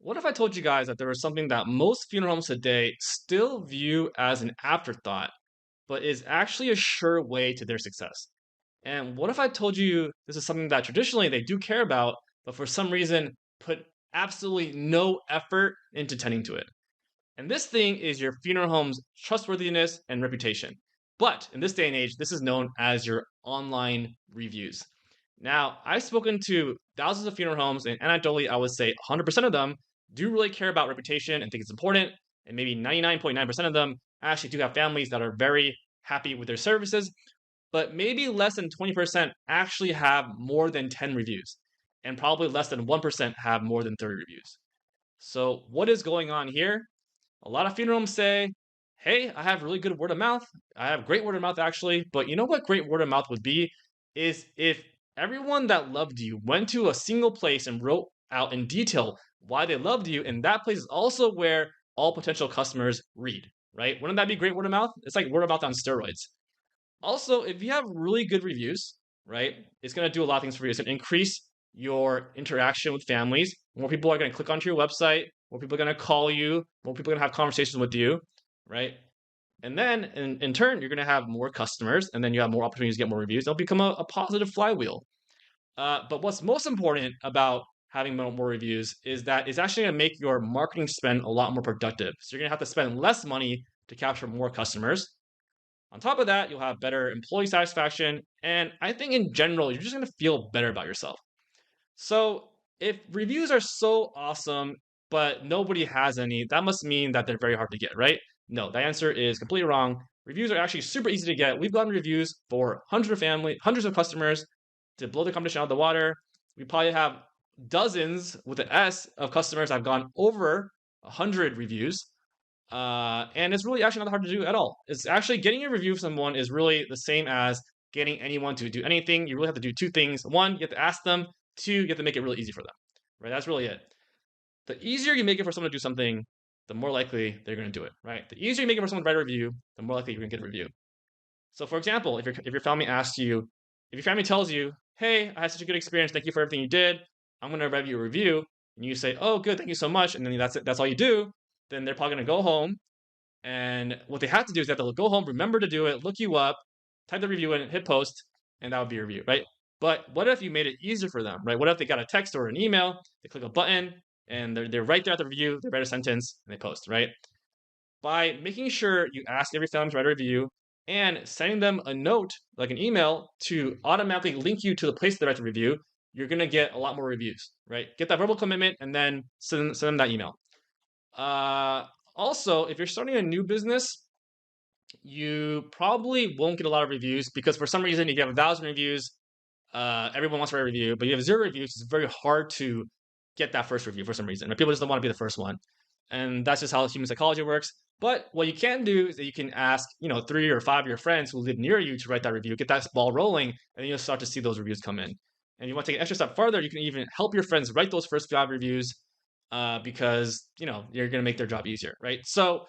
What if I told you guys that there was something that most funeral homes today still view as an afterthought, but is actually a sure way to their success? And what if I told you this is something that traditionally they do care about, but for some reason put absolutely no effort into tending to it? And this thing is your funeral home's trustworthiness and reputation. But in this day and age, this is known as your online reviews. Now, I've spoken to thousands of funeral homes, and anecdotally, I would say 100% of them do really care about reputation and think it's important. And maybe 99.9% of them actually do have families that are very happy with their services. But maybe less than 20% actually have more than 10 reviews. And probably less than 1% have more than 30 reviews. So, what is going on here? A lot of funeral homes say, "Hey, I have really good word of mouth. I have great word of mouth actually." But you know what great word of mouth would be is if everyone that loved you went to a single place and wrote out in detail why they loved you, and that place is also where all potential customers read, right? Wouldn't that be great word of mouth? It's like word of mouth on steroids. Also, if you have really good reviews, right, it's going to do a lot of things for you. It's going to increase your interaction with families. More people are going to click onto your website. More people are going to call you. More people are going to have conversations with you, right? And then in turn, you're going to have more customers, and then you have more opportunities to get more reviews. It'll become a positive flywheel. But what's most important about having more reviews is that it's actually going to make your marketing spend a lot more productive. So you're going to have to spend less money to capture more customers. On top of that, you'll have better employee satisfaction. And I think in general, you're just going to feel better about yourself. So if reviews are so awesome, but nobody has any, that must mean that they're very hard to get, right? No, the answer is completely wrong. Reviews are actually super easy to get. We've gotten reviews for hundreds of customers to blow the competition out of the water. We probably have dozens with an S of customers. I've gone over 100 reviews. And it's really actually not hard to do at all. It's actually getting a review from someone is really the same as getting anyone to do anything. You really have to do two things. One, you have to ask them. Two, you have to make it really easy for them. Right? That's really it. The easier you make it for someone to do something, the more likely they're going to do it. Right? The easier you make it for someone to write a review, the more likely you're going to get a review. So, for example, if your family asks you, if your family tells you, "Hey, I had such a good experience. Thank you for everything you did. I'm going to write you a review," and you say, "Oh, good. Thank you so much," and then that's it. That's all you do. Then they're probably going to go home, and what they have to do is they have to go home, remember to do it, look you up, type the review in, hit post, and that would be a review, right? But what if you made it easier for them, right? What if they got a text or an email, they click a button, and they're right there at the review, they write a sentence, and they post, right? By making sure you ask every family to write a review and sending them a note, like an email, to automatically link you to the place they write the review, you're gonna get a lot more reviews, right? Get that verbal commitment and then send them that email. Uh, Also, if you're starting a new business, you probably won't get a lot of reviews because for some reason, if you have 1,000 reviews, everyone wants to write a review, but you have zero reviews. It's very hard to get that first review for some reason. Right? People just don't want to be the first one, and that's just how human psychology works. But what you can do is that you can ask, 3 or 5 of your friends who live near you to write that review, get that ball rolling, and then you'll start to see those reviews come in. And if you want to take an extra step further, you can even help your friends write those first 5 reviews because you're going to make their job easier, right? So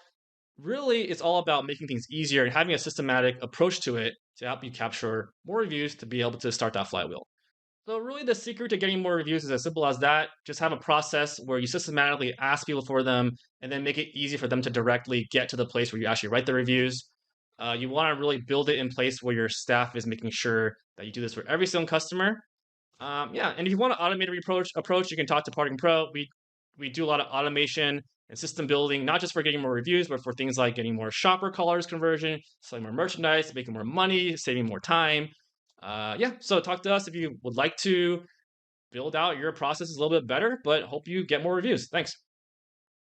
really, it's all about making things easier and having a systematic approach to it to help you capture more reviews to be able to start that flywheel. So really the secret to getting more reviews is as simple as that. Just have a process where you systematically ask people for them and then make it easy for them to directly get to the place where you actually write the reviews. You want to really build it in place where your staff is making sure that you do this for every single customer. Yeah, and if you want to automate approach, you can talk to Parting Pro. We do a lot of automation and system building, not just for getting more reviews, but for things like getting more shopper callers conversion, selling more merchandise, making more money, saving more time. Yeah, so talk to us if you would like to build out your processes a little bit better, but hope you get more reviews. Thanks.